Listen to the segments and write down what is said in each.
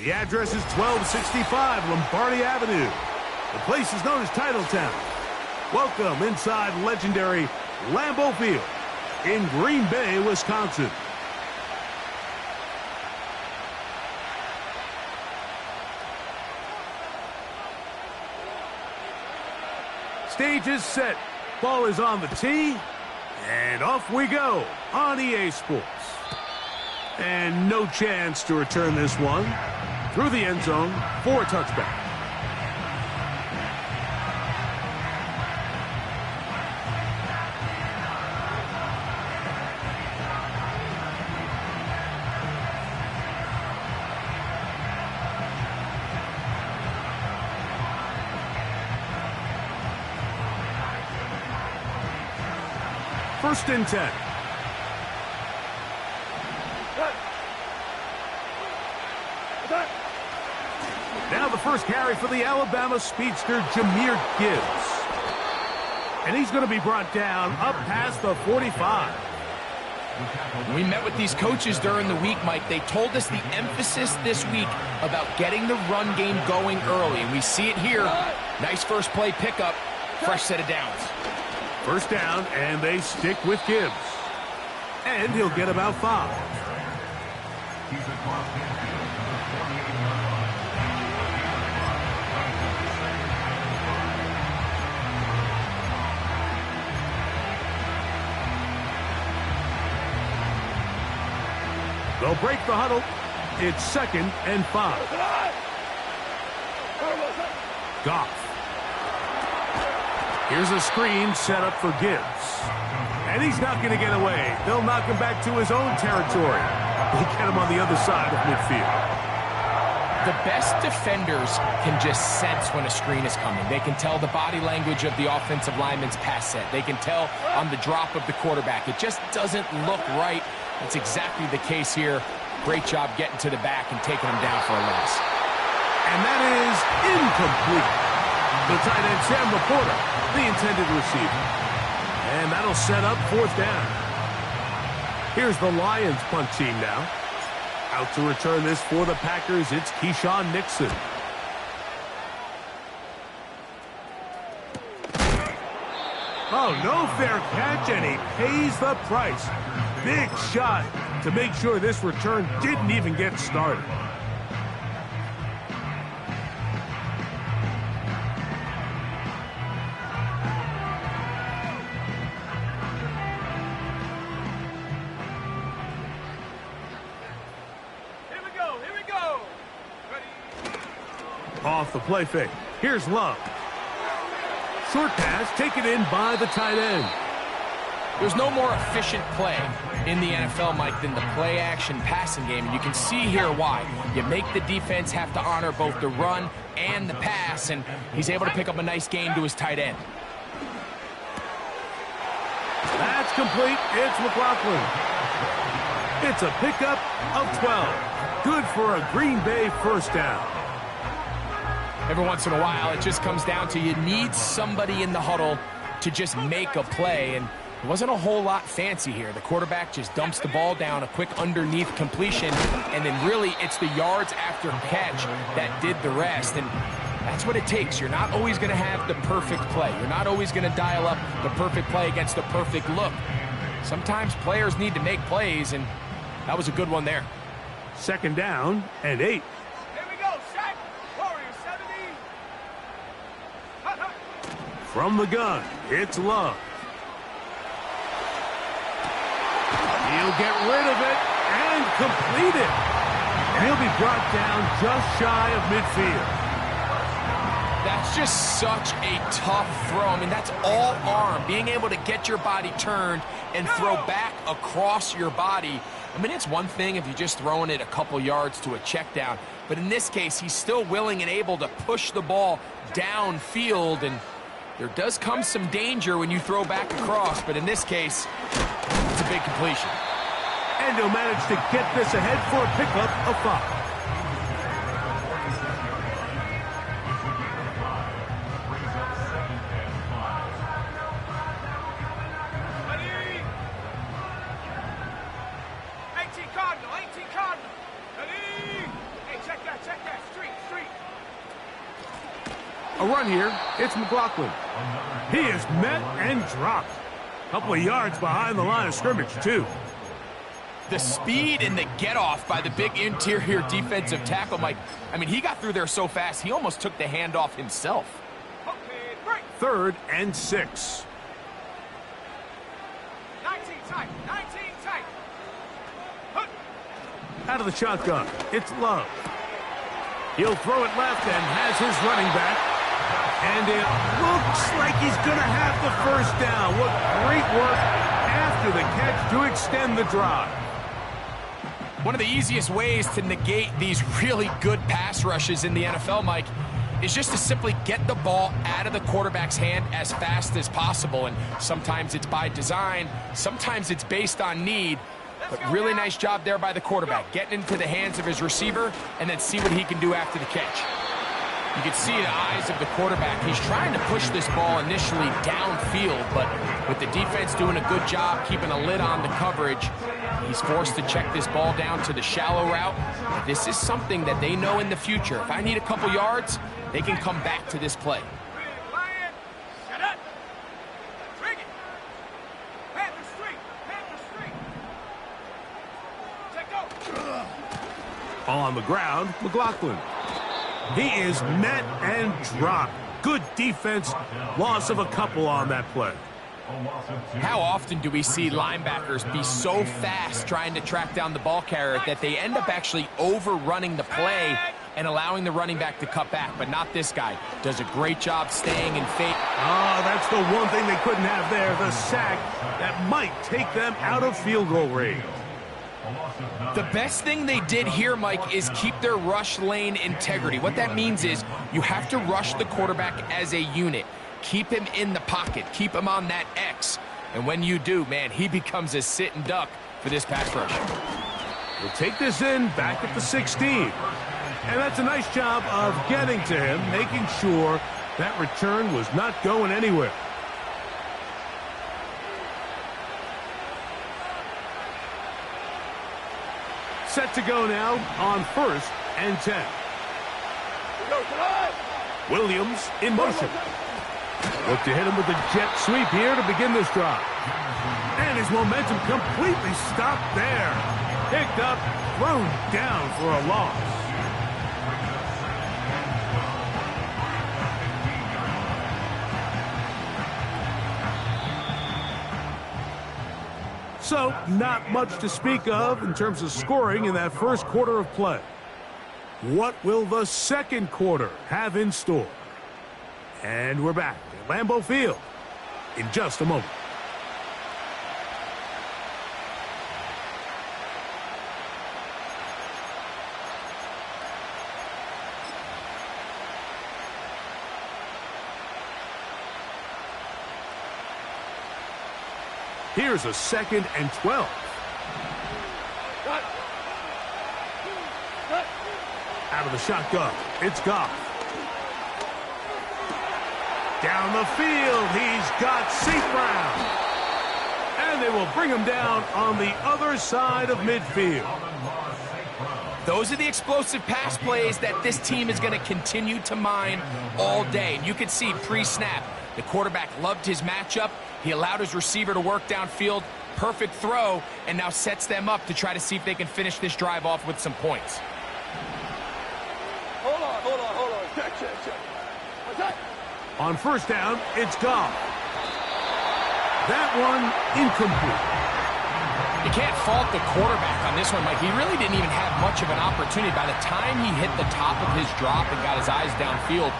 The address is 1265 Lombardi Avenue. The place is known as Titletown. Welcome inside legendary Lambeau Field in Green Bay, Wisconsin. Stage is set. Ball is on the tee. And off we go on EA Sports. And no chance to return this one through the end zone for a touchback. First and 10. Now the first carry for the Alabama speedster, Jahmyr Gibbs. And he's going to be brought down up past the 45. We met with these coaches during the week, Mike. They told us the emphasis this week about getting the run game going early. And we see it here. Nice first play pickup. Fresh set of downs. First down, and they stick with Gibbs. And he'll get about 5. They'll break the huddle. It's 2nd and 5. Goff. Here's a screen set up for Gibbs. And he's not going to get away. They'll knock him back to his own territory. They'll get him on the other side of midfield. The best defenders can just sense when a screen is coming. They can tell the body language of the offensive lineman's pass set. They can tell on the drop of the quarterback. It just doesn't look right. That's exactly the case here. Great job getting to the back and taking him down for a loss. And that is incomplete. The tight end, Sam Laporta, the intended receiver. And that'll set up 4th down. Here's the Lions punt team now. Out to return this for the Packers, it's Keyshawn Nixon. Oh, no fair catch, and he pays the price. Big shot to make sure this return didn't even get started. Off the play fake. Here's Love. Short pass taken in by the tight end. There's no more efficient play in the NFL, Mike, than the play-action passing game. And you can see here why. You make the defense have to honor both the run and the pass, and he's able to pick up a nice gain to his tight end. That's complete. It's McLaughlin. It's a pickup of 12. Good for a Green Bay first down. Every once in a while, it just comes down to you need somebody in the huddle to just make a play, and it wasn't a whole lot fancy here. The quarterback just dumps the ball down, a quick underneath completion, and then really it's the yards after catch that did the rest, and that's what it takes. You're not always going to have the perfect play. You're not always going to dial up the perfect play against the perfect look. Sometimes players need to make plays, and that was a good one there. 2nd down and 8. From the gun, it's Love. He'll get rid of it and complete it. And he'll be brought down just shy of midfield. That's just such a tough throw. I mean, that's all arm. Being able to get your body turned and throw back across your body. I mean, it's one thing if you're just throwing it a couple yards to a check down. But in this case, he's still willing and able to push the ball downfield, and there does come some danger when you throw back across, but in this case, it's a big completion. And he'll manage to get this ahead for a pickup of 5. run here. It's McLaughlin. He is met and dropped. A couple of yards behind the line of scrimmage, too. The speed and the get-off by the big interior defensive tackle, Mike. I mean, he got through there so fast, he almost took the handoff himself. 3rd and 6. 19 tight, 19 tight. Out of the shotgun, it's Love. He'll throw it left and has his running back. And it looks like he's going to have the first down. What great work after the catch to extend the drive. One of the easiest ways to negate these really good pass rushes in the NFL, Mike, is just to simply get the ball out of the quarterback's hand as fast as possible. And sometimes it's by design, sometimes it's based on need. But really nice job there by the quarterback, getting into the hands of his receiver and then see what he can do after the catch. You can see the eyes of the quarterback. He's trying to push this ball initially downfield, but with the defense doing a good job keeping a lid on the coverage, he's forced to check this ball down to the shallow route. This is something that they know in the future. If I need a couple yards, they can come back to this play. On the ground, McLaughlin. He is met and dropped. Good defense. Loss of a couple on that play. How often do we see linebackers be so fast trying to track down the ball carrier that they end up actually overrunning the play and allowing the running back to cut back? But not this guy. Does a great job staying in faith. Oh, that's the one thing they couldn't have there, the sack that might take them out of field goal range. The best thing they did here, Mike, is keep their rush lane integrity. What that means is you have to rush the quarterback as a unit. Keep him in the pocket. Keep him on that X. And when you do, man, he becomes a sit and duck for this pass rush. We'll take this in back at the 16. And that's a nice job of getting to him, making sure that return was not going anywhere. Set to go now on 1st and 10. Williams in motion. Look to hit him with a jet sweep here to begin this drive. And his momentum completely stopped there. Picked up, thrown down for a loss. So, not much to speak of in terms of scoring in that first quarter of play. What will the second quarter have in store? And we're back at Lambeau Field in just a moment. Here's a 2nd and 12. Out of the shotgun, it's Goff. Down the field, he's got St. Brown. And they will bring him down on the other side of midfield. Those are the explosive pass plays that this team is going to continue to mine all day. And you can see pre-snap, the quarterback loved his matchup. He allowed his receiver to work downfield. Perfect throw, and now sets them up to try to see if they can finish this drive off with some points. Hold on. Check. What's that? On 1st down, it's Goff. That one incomplete. You can't fault the quarterback on this one, Mike. He really didn't even have much of an opportunity. By the time he hit the top of his drop and got his eyes downfield,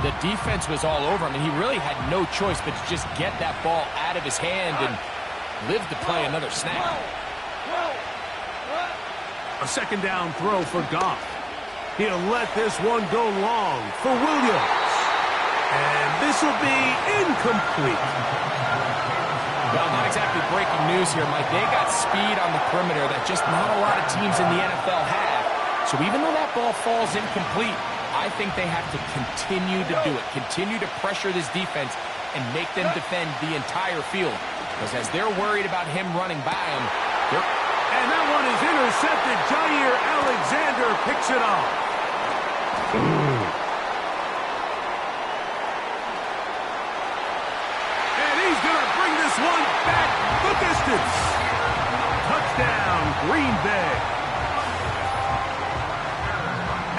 the defense was all over him, and he really had no choice but to just get that ball out of his hand and live to play another snap. A 2nd down throw for Goff. He'll let this one go long for Williams. And this will be incomplete. Well, not exactly breaking news here, Mike. They got speed on the perimeter that just not a lot of teams in the NFL have. So even though that ball falls incomplete, I think they have to continue to do it. Continue to pressure this defense and make them defend the entire field. Because as they're worried about him running by them, and that one is intercepted. Jair Alexander picks it off. distance. Touchdown, Green Bay.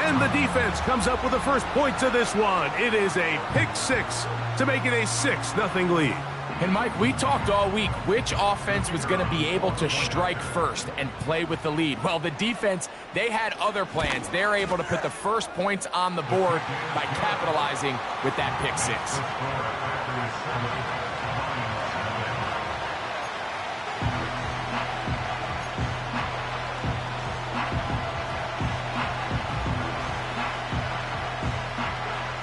And the defense comes up with the first points of this one. It is a pick six to make it a 6-0 lead. And Mike, we talked all week which offense was going to be able to strike first and play with the lead. Well, the defense, they had other plans. They're able to put the first points on the board by capitalizing with that pick six.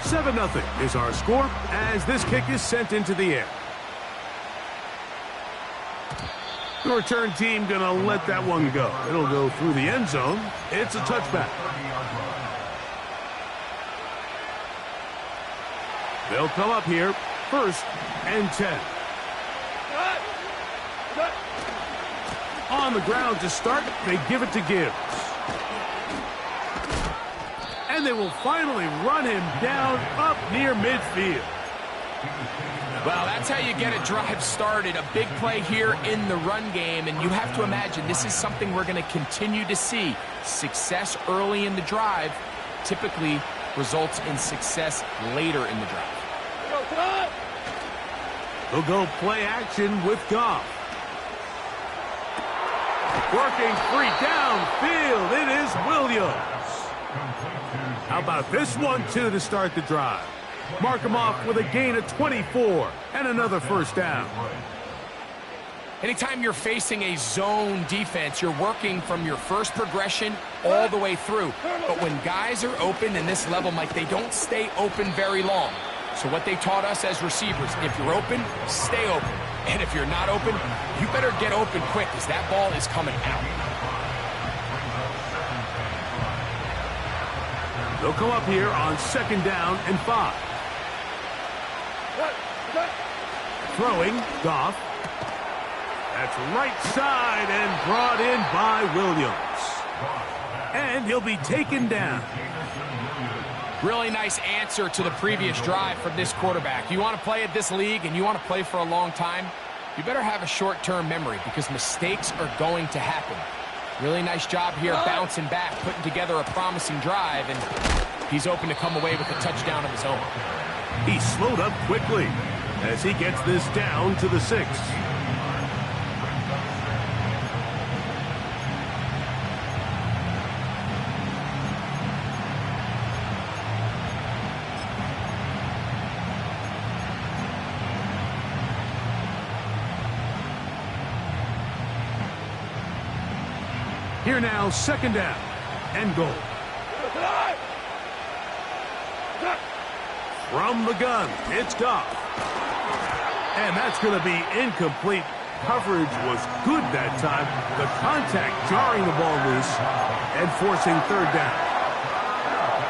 Seven 7-0 is our score as this kick is sent into the air. The return team going to let that one go. It'll go through the end zone. It's a touchback. They'll come up here, 1st and 10. On the ground to start, they give it to Gibbs. And they will finally run him down up near midfield. Well, that's how you get a drive started. A big play here in the run game, and you have to imagine this is something we're going to continue to see. Success early in the drive typically results in success later in the drive. They'll go play action with Goff. Working free downfield, it is Williams. How about this one, too, to start the drive? Mark him off with a gain of 24 and another first down. Anytime you're facing a zone defense, you're working from your first progression all the way through. But when guys are open in this level, Mike, they don't stay open very long. So what they taught us as receivers, if you're open, stay open. And if you're not open, you better get open quick because that ball is coming out. They'll come up here on 2nd down and 5. Throwing, Goff. That's right side and brought in by Williams. And he'll be taken down. Really nice answer to the previous drive from this quarterback. You want to play at this league and you want to play for a long time, you better have a short-term memory because mistakes are going to happen. Really nice job here bouncing back, putting together a promising drive, and he's open to come away with a touchdown of his own. He slowed up quickly as he gets this down to the 6. Here now, 2nd down and goal. From the gun, it's Goff. And that's going to be incomplete. Coverage was good that time. The contact jarring the ball loose and forcing 3rd down.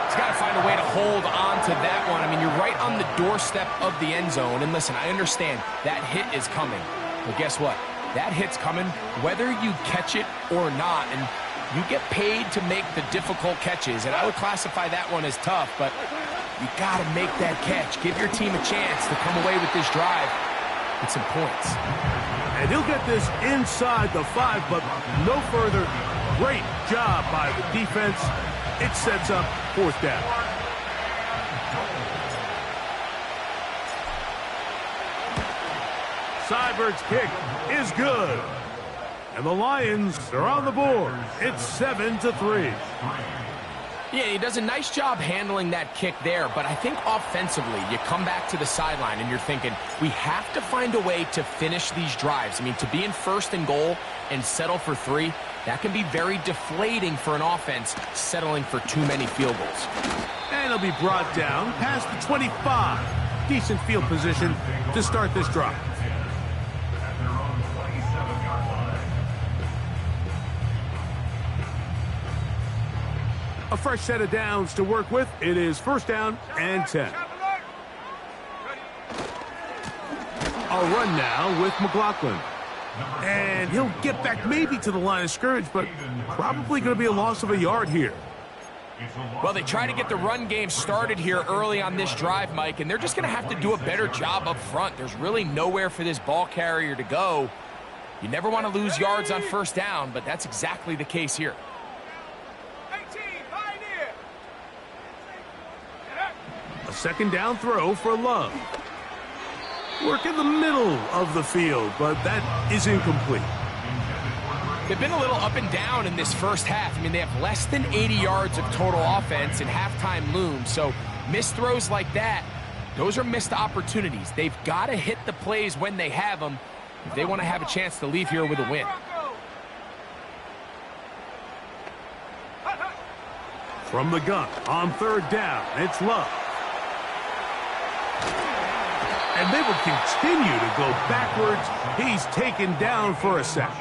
He's got to find a way to hold on to that one. I mean, you're right on the doorstep of the end zone. And listen, I understand that hit is coming. But guess what? That hit's coming whether you catch it or not. And you get paid to make the difficult catches. And I would classify that one as tough, but you got to make that catch. Give your team a chance to come away with this drive with some points. And he'll get this inside the 5, but no further. Great job by the defense. It sets up 4th down. Seibert's kick is good. And the Lions are on the board. It's 7-3. Yeah, he does a nice job handling that kick there, but I think offensively, you come back to the sideline and you're thinking, we have to find a way to finish these drives. I mean, to be in 1st and goal and settle for 3, that can be very deflating for an offense settling for too many field goals. And he'll be brought down past the 25. Decent field position to start this drive. A fresh set of downs to work with. It is 1st down and 10. A run now with McLaughlin. And he'll get back maybe to the line of scrimmage, but probably going to be a loss of a yard here. Well, they try to get the run game started here early on this drive, Mike, and they're just going to have to do a better job up front. There's really nowhere for this ball carrier to go. You never want to lose yards on first down, but that's exactly the case here. 18, Pioneer. A second down throw for Love. Work in the middle of the field, but that is incomplete. They've been a little up and down in this first half. I mean, they have less than 80 yards of total offense and halftime looms. So missed throws like that, those are missed opportunities. They've got to hit the plays when they have them if they want to have a chance to leave here with a win. From the gun on third down, it's Love. And they will continue to go backwards. He's taken down for a sack.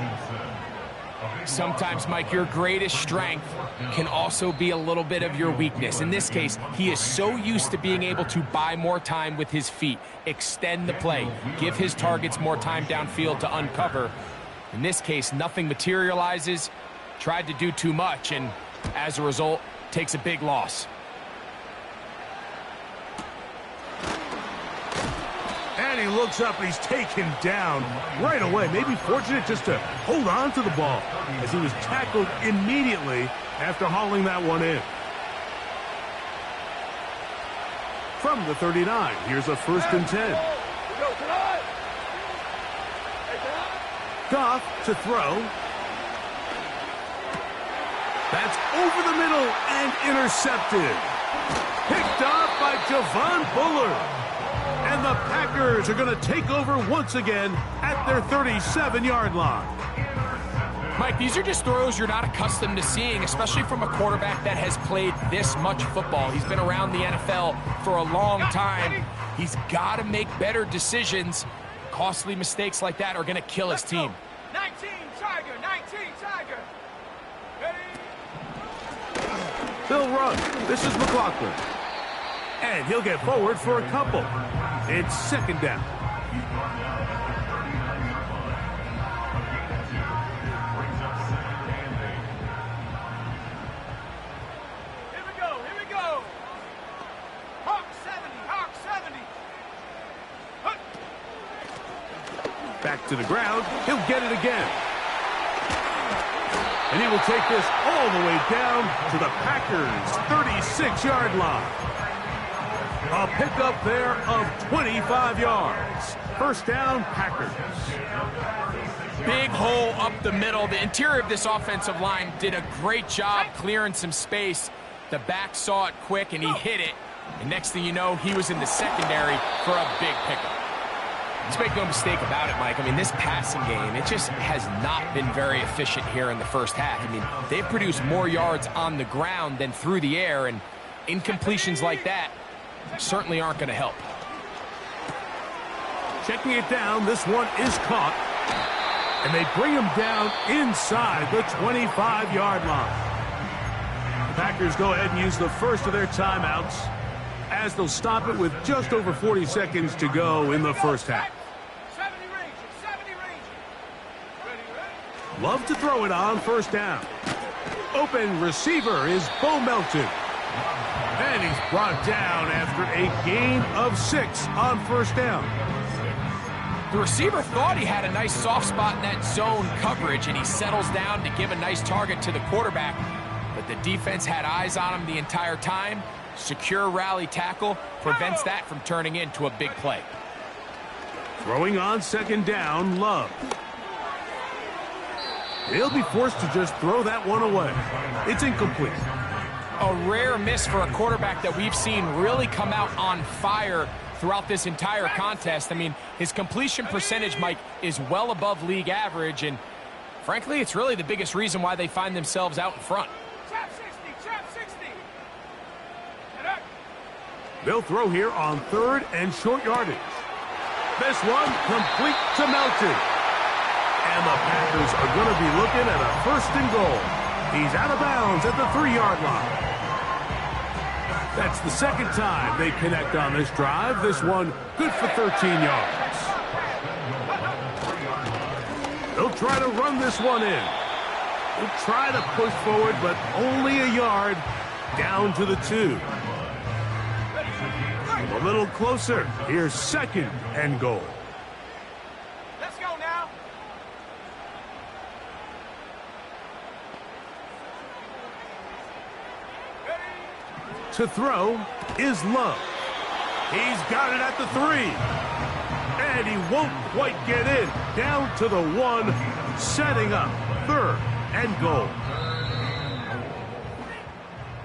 Sometimes, Mike, your greatest strength can also be a little bit of your weakness. In this case, he is so used to being able to buy more time with his feet, extend the play, give his targets more time downfield to uncover. In this case, nothing materializes, tried to do too much, and as a result, takes a big loss. And he looks up, and he's taken down right away. Maybe fortunate just to hold on to the ball as he was tackled immediately after hauling that one in. From the 39, here's a 1st and 10. Goff to throw. That's over the middle and intercepted. Picked off by Javon Bullard. And the Packers are going to take over once again at their 37-yard line. Mike, these are just throws you're not accustomed to seeing, especially from a quarterback that has played this much football. He's been around the NFL for a long time. He's got to make better decisions. Costly mistakes like that are going to kill his team. 19, Tiger, 19, Tiger. They'll run. This is McLaughlin. And he'll get forward for a couple. It's 2nd down. Here we go, here we go. Hawk 70, Hawk 70. Back to the ground. He'll get it again. And he will take this all the way down to the Packers' 36-yard line. A pickup there of 25 yards. 1st down, Packers. Big hole up the middle. The interior of this offensive line did a great job clearing some space. The back saw it quick, and he hit it. And next thing you know, he was in the secondary for a big pickup. Let's make no mistake about it, Mike. I mean, this passing game, it just has not been very efficient here in the first half. I mean, they've produced more yards on the ground than through the air, and incompletions like that certainly aren't going to help. Checking it down, this one is caught. And they bring him down inside the 25-yard line. The Packers go ahead and use the first of their timeouts as they'll stop it with just over 40 seconds to go in the first half. 70 range. Ready. Love to throw it on 1st down. Open receiver is Bo Melton. And he's brought down after a gain of 6 on 1st down. The receiver thought he had a nice soft spot in that zone coverage, and he settles down to give a nice target to the quarterback. But the defense had eyes on him the entire time. Secure rally tackle prevents that from turning into a big play. Throwing on 2nd down, Love. He'll be forced to just throw that one away. It's incomplete. A rare miss for a quarterback that we've seen really come out on fire throughout this entire contest. I mean, his completion percentage, Mike, is well above league average, and frankly, it's really the biggest reason why they find themselves out in front. Trap 60. They'll throw here on 3rd and short yardage. This one complete to Melton. And the Packers are going to be looking at a 1st and goal. He's out of bounds at the 3-yard line. That's the 2nd time they connect on this drive. This one good for 13 yards. They'll try to run this one in. They'll try to push forward, but only a yard down to the 2. A little closer. Here's 2nd and goal. Let's go now. To throw is Love. He's got it at the 3. And he won't quite get in. Down to the 1, setting up 3rd and goal.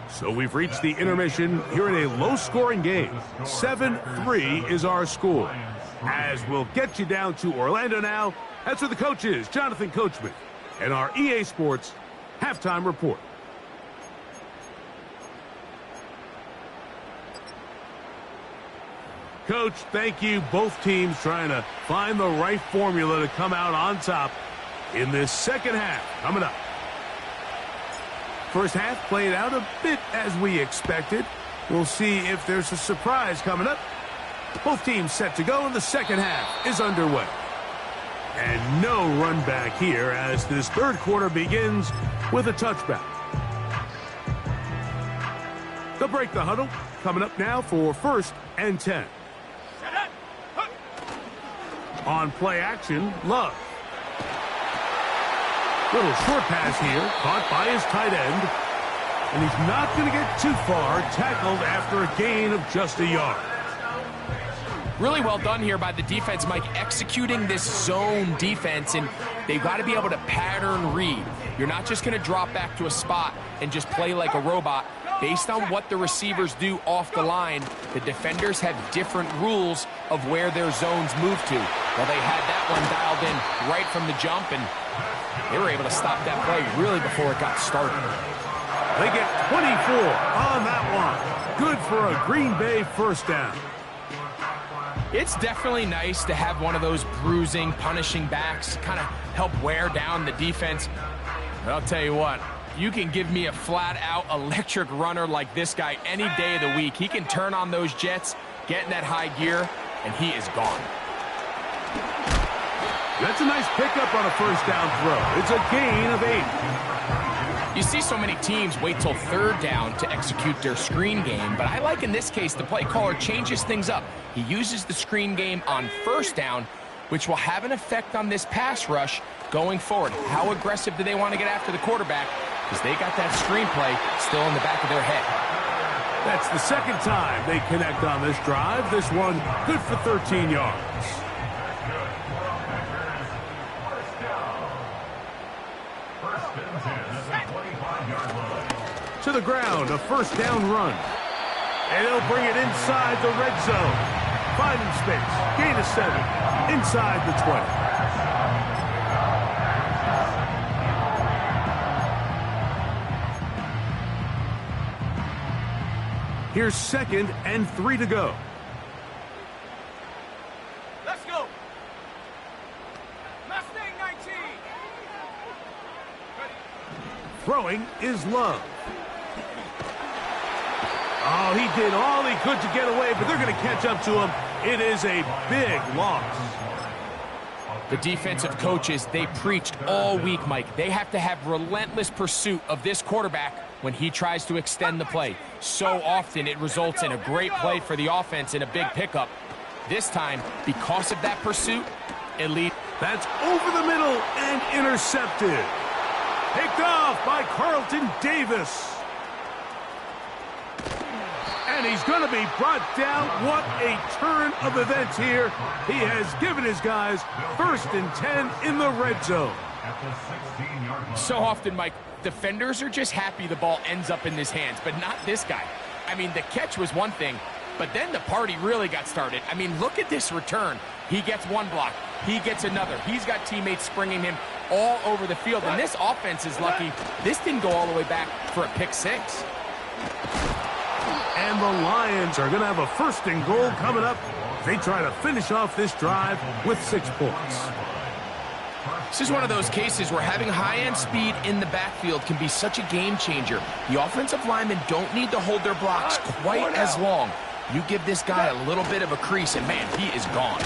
So we've reached the intermission here in a low-scoring game. 7-3 is our score. As we'll get you down to Orlando now, that's where the coach is, Jonathan Coachman, and our EA Sports halftime report. Coach, thank you. Both teams trying to find the right formula to come out on top in this second half coming up. First half played out a bit as we expected. We'll see if there's a surprise coming up. Both teams set to go, and the second half is underway. And no run back here as this third quarter begins with a touchback. They'll break the huddle. Coming up now for 1st and 10. On play action, Love. Little short pass here, caught by his tight end. And he's not going to get too far, tackled after a gain of just a yard. Really well done here by the defense, Mike, executing this zone defense, and they've got to be able to pattern read. You're not just going to drop back to a spot and just play like a robot. Based on what the receivers do off the line, the defenders have different rules of where their zones move to. Well, they had that one dialed in right from the jump, and they were able to stop that play really before it got started. They get 24 on that one. Good for a Green Bay first down. It's definitely nice to have one of those bruising, punishing backs kind of help wear down the defense. But I'll tell you what, you can give me a flat-out electric runner like this guy any day of the week. He can turn on those jets, get in that high gear, and he is gone. That's a nice pickup on a first down throw. It's a gain of 8. You see so many teams wait till 3rd down to execute their screen game, but I like in this case the play caller changes things up. He uses the screen game on 1st down, which will have an effect on this pass rush going forward. How aggressive do they want to get after the quarterback? Because they got that screen play still in the back of their head. That's the second time they connect on this drive. This one good for 13 yards. To the ground, a first down run. And they'll bring it inside the red zone. Finding space, gain of 7, inside the 20. Here's 2nd and 3 to go. Let's go. Mustang 19. Throwing is Love. Oh, he did all he could to get away, but they're going to catch up to him. It is a big loss. The defensive coaches, they preached all week, Mike. They have to have relentless pursuit of this quarterback when he tries to extend the play. So often it results in a great play for the offense and a big pickup. This time, because of that pursuit, it leads. That's over the middle and intercepted. Picked off by Carlton Davis. And he's going to be brought down. What a turn of events here. He has given his guys 1st and 10 in the red zone. So often, Mike, defenders are just happy the ball ends up in his hands, but not this guy. I mean, the catch was one thing, but then the party really got started. I mean, look at this return. He gets one block. He gets another. He's got teammates springing him all over the field, and this offense is lucky. This didn't go all the way back for a pick 6. And the Lions are going to have a 1st and goal coming up. They try to finish off this drive with 6 points. This is one of those cases where having high-end speed in the backfield can be such a game changer. The offensive linemen don't need to hold their blocks quite as long. You give this guy a little bit of a crease, and man, he is gone.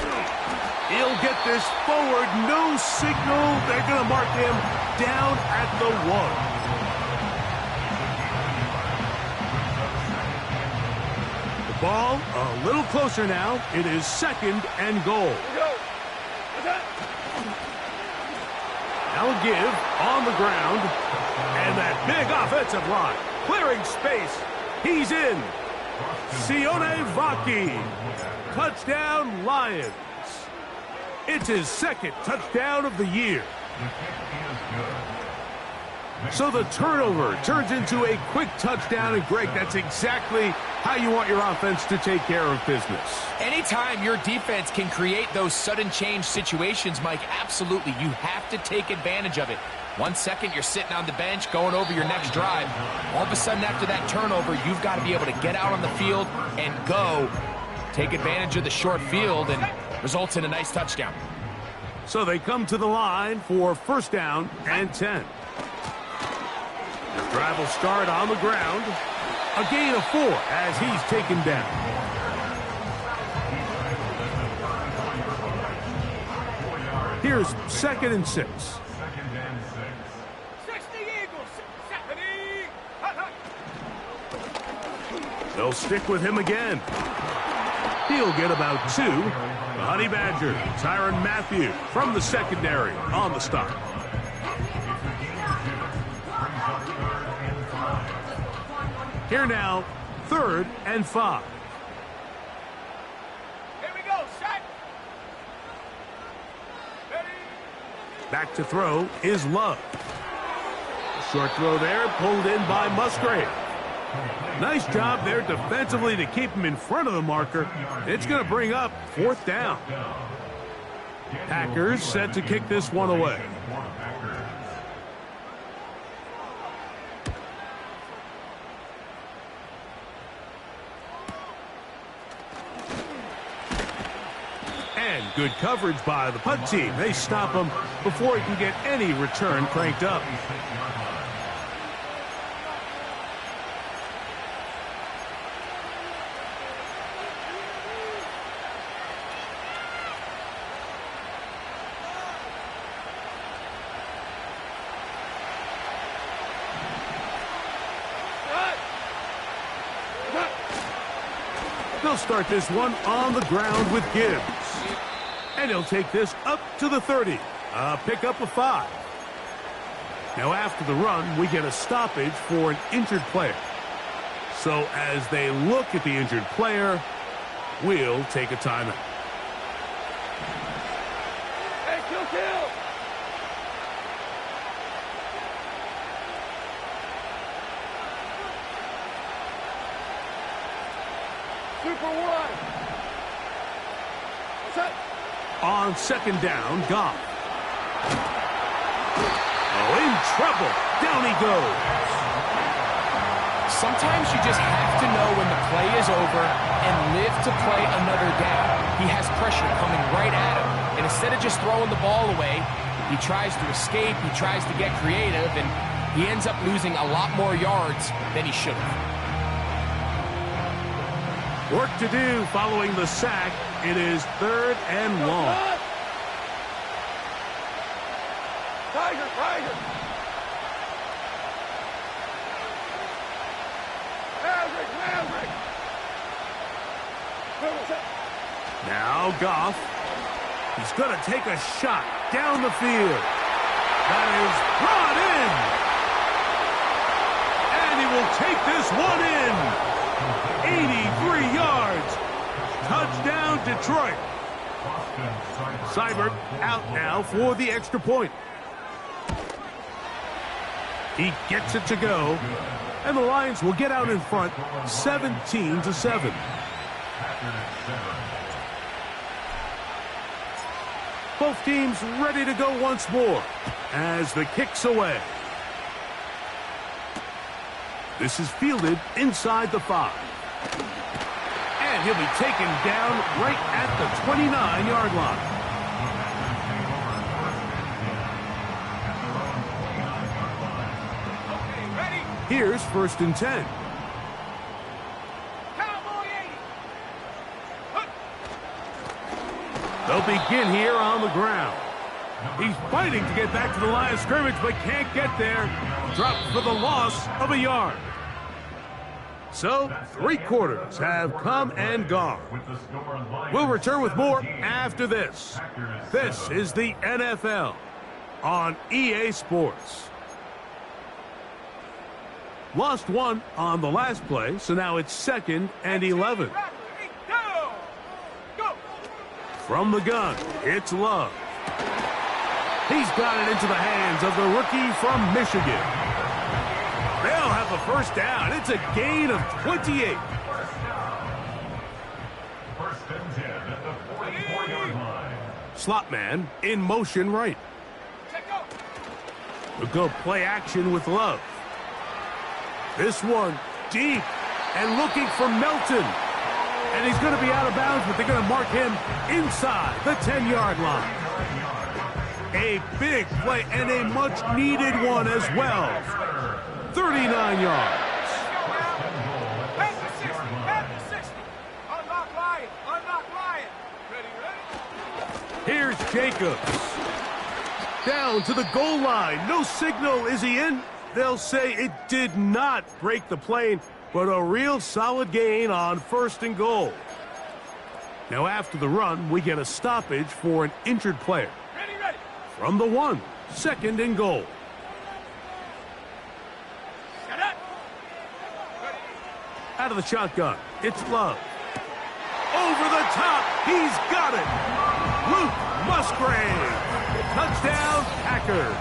He'll get this forward. No signal. They're going to mark him down at the 1. Ball a little closer now. It is 2nd and goal. Now a give on the ground. And that big offensive line clearing space He's in. Sione Vaki. Touchdown, Lions. It's his second touchdown of the year. So the turnover turns into a quick touchdown, and Greg, that's exactly how you want your offense to take care of business. Anytime your defense can create those sudden change situations, Mike, absolutely, you have to take advantage of it. 1 second, you're sitting on the bench, going over your next drive. All of a sudden, after that turnover, you've got to be able to get out on the field and go. Take advantage of the short field, and results in a nice touchdown. So they come to the line for first down and 10. The drive will start on the ground. A gain of 4 as he's taken down. Here's 2nd and 6. 60 Eagles. 70. They'll stick with him again. He'll get about 2. The Honey Badger, Tyrann Mathieu from the secondary on the stop. Here now, 3rd and 5. Here we go. Set. Ready. Back to throw is Love. A short throw there, pulled in by Musgrave. Nice job there defensively to keep him in front of the marker. It's going to bring up 4th down. Packers set to kick this one away. And good coverage by the punt team. They stop him before he can get any return cranked up. They'll start this one on the ground with Gibbs. And he'll take this up to the 30. A pickup of 5. Now after the run, we get a stoppage for an injured player. So as they look at the injured player, we'll take a timeout. Hey, kill. Super 1. Set. On 2nd down, Goff. Oh, in trouble. Down he goes. Sometimes you just have to know when the play is over and live to play another down. He has pressure coming right at him, and instead of just throwing the ball away, he tries to escape, he tries to get creative, and he ends up losing a lot more yards than he should have. Work to do following the sack. It is 3rd and long. Tiger. Maverick. Now Goff. He's going to take a shot down the field. That is brought in. And he will take this one in. 83 yards. Touchdown, Detroit. Seibert out now for the extra point. He gets it to go. And the Lions will get out in front 17-7. Both teams ready to go once more as the kick's away. This is fielded inside the 5. And he'll be taken down right at the 29-yard line. Here's 1st and 10. Cowboy 80. They'll begin here on the ground. He's fighting to get back to the line of scrimmage, but can't get there. Dropped for the loss of a yard. So, 3 quarters have come and gone. We'll return with more after this. This is the NFL on EA Sports. Lost one on the last play, so now it's 2nd and 11. From the gun, it's Love. He's got it into the hands of the rookie from Michigan. They'll have the first down. It's a gain of 28. First and 10 at the 44-yard line. Slot man in motion right. We'll go play action with Love. This one deep and looking for Melton. And he's going to be out of bounds, but they're going to mark him inside the 10-yard line. A big play and a much-needed one as well. 39 yards. Here's Jacobs. Down to the goal line. No signal. Is he in? They'll say it did not break the plane, but a real solid gain on 1st and goal. Now after the run, we get a stoppage for an injured player. Ready. From the 1, 2nd and goal. Set up. Out of the shotgun, it's Love. Over the top, he's got it. Luke Musgrave. Touchdown, Packers.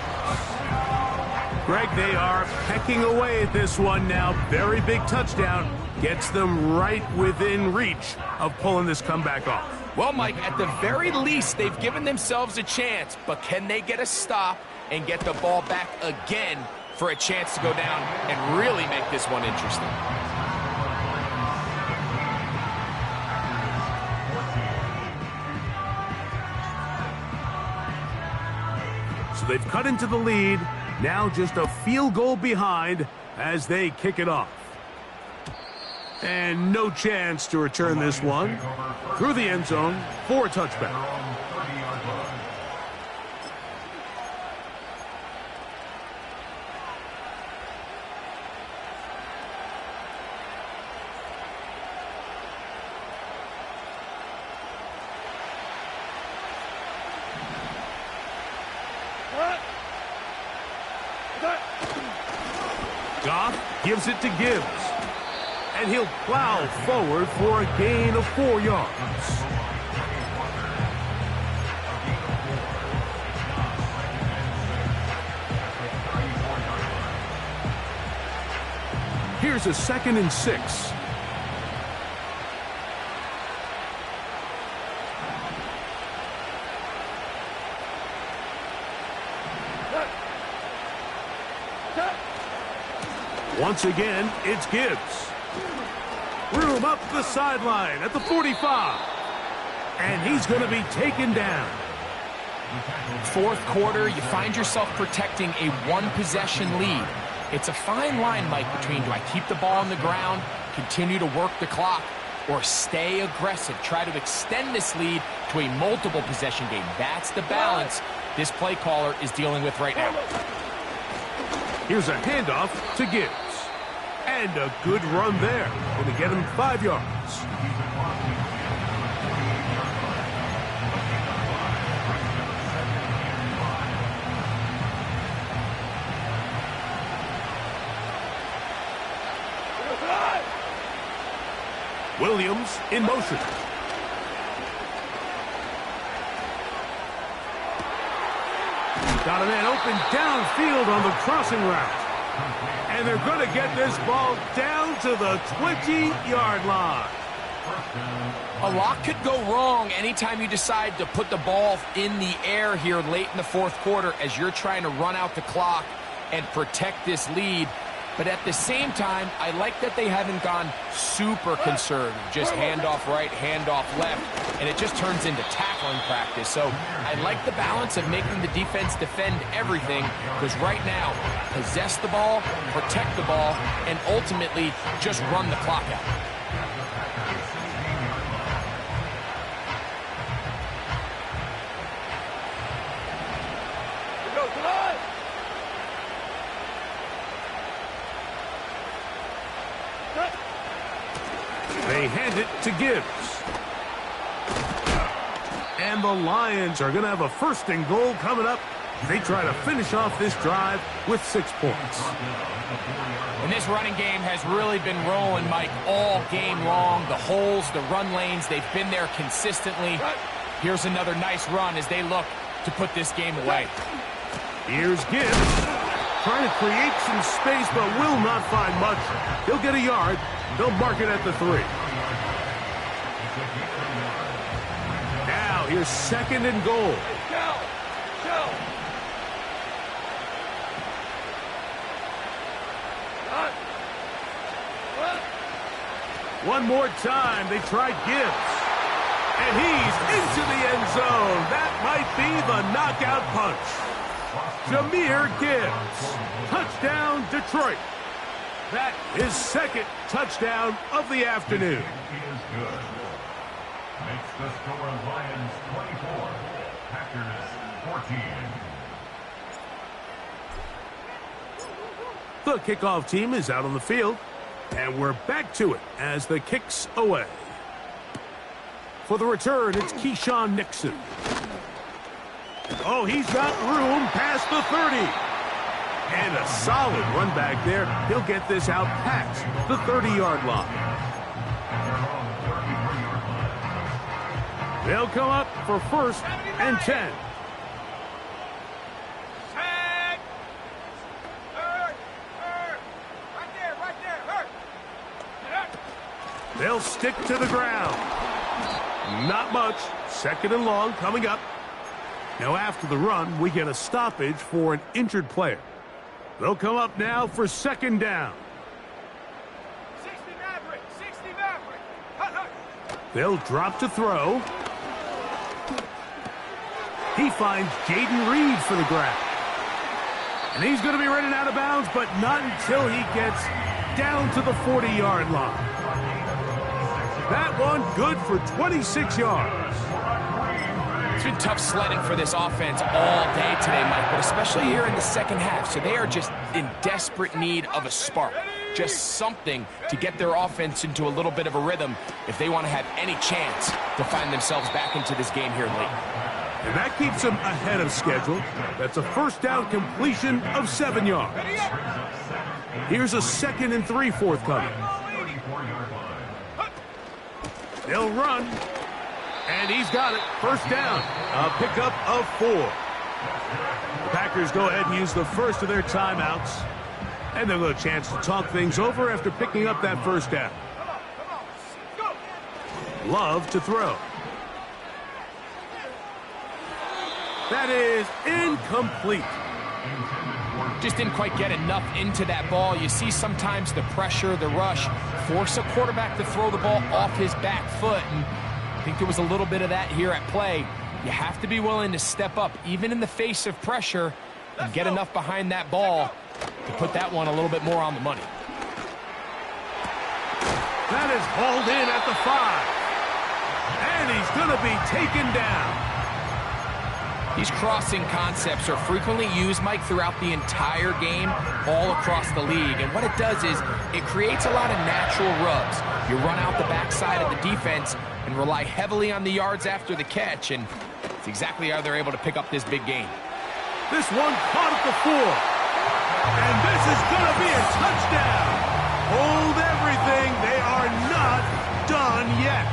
Greg, they are pecking away at this one now. Very big touchdown. Gets them right within reach of pulling this comeback off. Well, Mike, at the very least, they've given themselves a chance, but can they get a stop and get the ball back again for a chance to go down and really make this one interesting? So they've cut into the lead. Now just a field goal behind as they kick it off. And no chance to return this one through the end zone for a touchback. Goff gives it to Gibbs. And he'll plow forward for a gain of 4 yards. Here's a 2nd and 6. Once again, it's Gibbs. Room up the sideline at the 45. And he's going to be taken down. 4th quarter, you find yourself protecting a one-possession lead. It's a fine line, Mike, between do I keep the ball on the ground, continue to work the clock, or stay aggressive, try to extend this lead to a multiple possession game. That's the balance this play caller is dealing with right now. Here's a handoff to Gibbs. And a good run there. Going to get him 5 yards. Williams in motion. Got a man open downfield on the crossing route. And they're going to get this ball down to the 20-yard line. A lot could go wrong anytime you decide to put the ball in the air here late in the 4th quarter as you're trying to run out the clock and protect this lead. But at the same time, I like that they haven't gone super conservative. Just handoff right, handoff left, and it just turns into tackling practice. So I like the balance of making the defense defend everything, because right now, possess the ball, protect the ball, and ultimately just run the clock out. They hand it to Gibbs. And the Lions are going to have a 1st and goal coming up They try to finish off this drive with 6 points. And this running game has really been rolling, Mike, all game long. The holes, the run lanes, they've been there consistently. Here's another nice run as they look to put this game away. Here's Gibbs, trying to create some space, but will not find much. He'll get a yard. They'll mark it at the 3. Now, here's 2nd and goal. One more time, they try Gibbs. And he's into the end zone. That might be the knockout punch. Jahmyr Gibbs. Touchdown, Detroit. That is 2nd touchdown of the afternoon. He is good. Makes the score Lions 24, Packers 14. The kickoff team is out on the field. And we're back to it as the kick's away. For the return, it's Keyshawn Nixon. Oh, he's got room past the 30. And a solid run back there. He'll get this out past the 30-yard line. They'll come up for 1st and 10. They'll stick to the ground. Not much. 2nd and long coming up. Now after the run, we get a stoppage for an injured player. They'll come up now for 2nd down. 60 Maverick, 60 Maverick. They'll drop to throw. He finds Jaden Reed for the grab. And he's going to be running out of bounds, but not until he gets down to the 40-yard line. That one good for 26 yards. It's been tough sledding for this offense all day today, Mike, but especially here in the second half. So they are just in desperate need of a spark, just something to get their offense into a little bit of a rhythm if they want to have any chance to find themselves back into this game here late. And that keeps them ahead of schedule. That's a 1st down completion of 7 yards. Here's a 2nd and 3 forthcoming. They'll run, and he's got it. 1st down, a pickup of 4. The Packers go ahead and use the first of their timeouts, and they'll get a chance to talk things over after picking up that 1st down. Love to throw. That is incomplete. Just didn't quite get enough into that ball. You see sometimes the pressure, the rush, force a quarterback to throw the ball off his back foot. And I think there was a little bit of that here at play. You have to be willing to step up, even in the face of pressure, and get enough behind that ball to put that one a little bit more on the money. That is hauled in at the 5. And he's going to be taken down. These crossing concepts are frequently used, Mike, throughout the entire game, all across the league. And what it does is it creates a lot of natural rubs. You run out the backside of the defense and rely heavily on the yards after the catch, and it's exactly how they're able to pick up this big gain. This one caught at the 4. And this is going to be a touchdown. Hold everything. They are not done yet.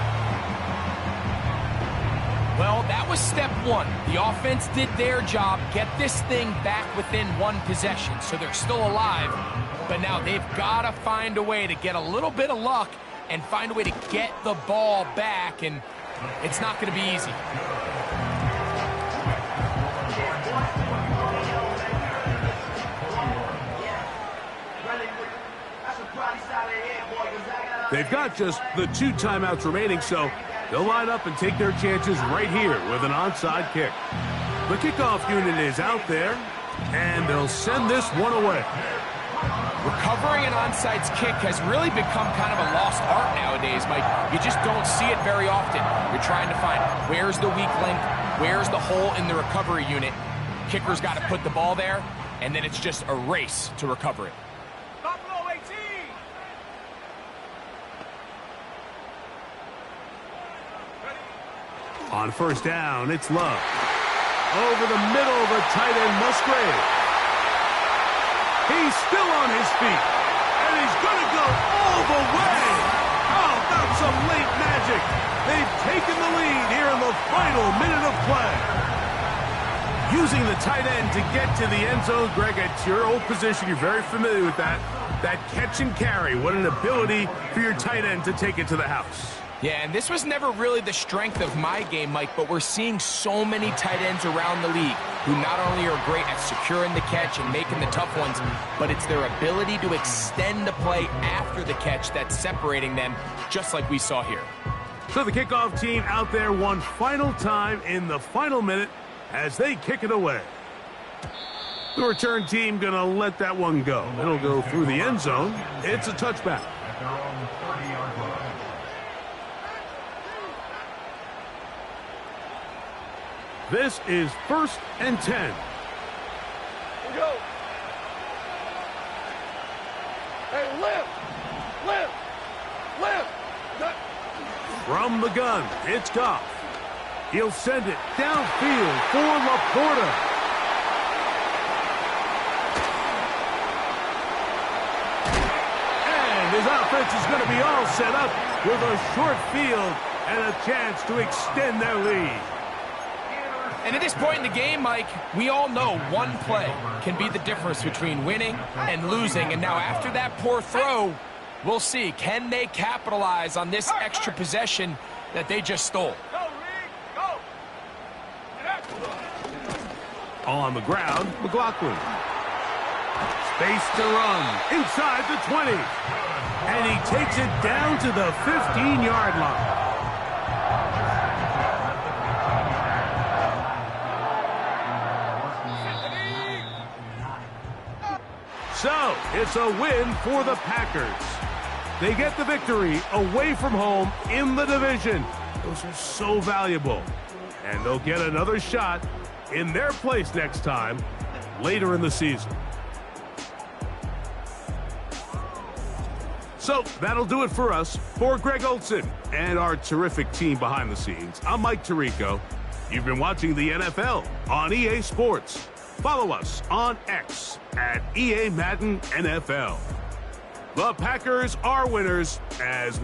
Well, that was step 1. The offense did their job, get this thing back within 1 possession, so they're still alive. But now they've got to find a way to get a little bit of luck and find a way to get the ball back, and it's not going to be easy. They've got just the 2 timeouts remaining, so they'll line up and take their chances right here with an onside kick. The kickoff unit is out there, and they'll send this one away. Recovering an onside kick has really become kind of a lost art nowadays, Mike. You just don't see it very often. You're trying to find where's the weak link, where's the hole in the recovery unit. Kicker's got to put the ball there, and then it's just a race to recover it. Buffalo 18. On 1st down, it's Love. over the middle of the tight end Musgrave. He's still on his feet, and he's going to go all the way. How about some late magic? They've taken the lead here in the final minute of play. Using the tight end to get to the end zone, Greg, it's your old position. You're very familiar with that. That catch and carry. What an ability for your tight end to take it to the house. Yeah, and this was never really the strength of my game, Mike, but we're seeing so many tight ends around the league who not only are great at securing the catch and making the tough ones, but it's their ability to extend the play after the catch that's separating them, just like we saw here. So the kickoff team out there one final time in the final minute as they kick it away. The return team going to let that one go. It'll go through the end zone. It's a touchback. At their own 30-yard line. This is 1st and 10. Here we go. Hey, lift. From the gun, it's Goff. He'll send it downfield for Laporta. And his offense is going to be all set up with a short field and a chance to extend their lead. And at this point in the game, Mike, we all know one play can be the difference between winning and losing. And now after that poor throw, we'll see, can they capitalize on this extra possession that they just stole? Go, Reed, go. On the ground, McLaughlin. Space to run inside the 20. And he takes it down to the 15-yard line. So, it's a win for the Packers. They get the victory away from home in the division. Those are so valuable. And they'll get another shot in their place next time, later in the season. So, that'll do it for us. For Greg Olson and our terrific team behind the scenes, I'm Mike Tirico. You've been watching the NFL on EA Sports. Follow us on X at EA Madden NFL. The Packers are winners as we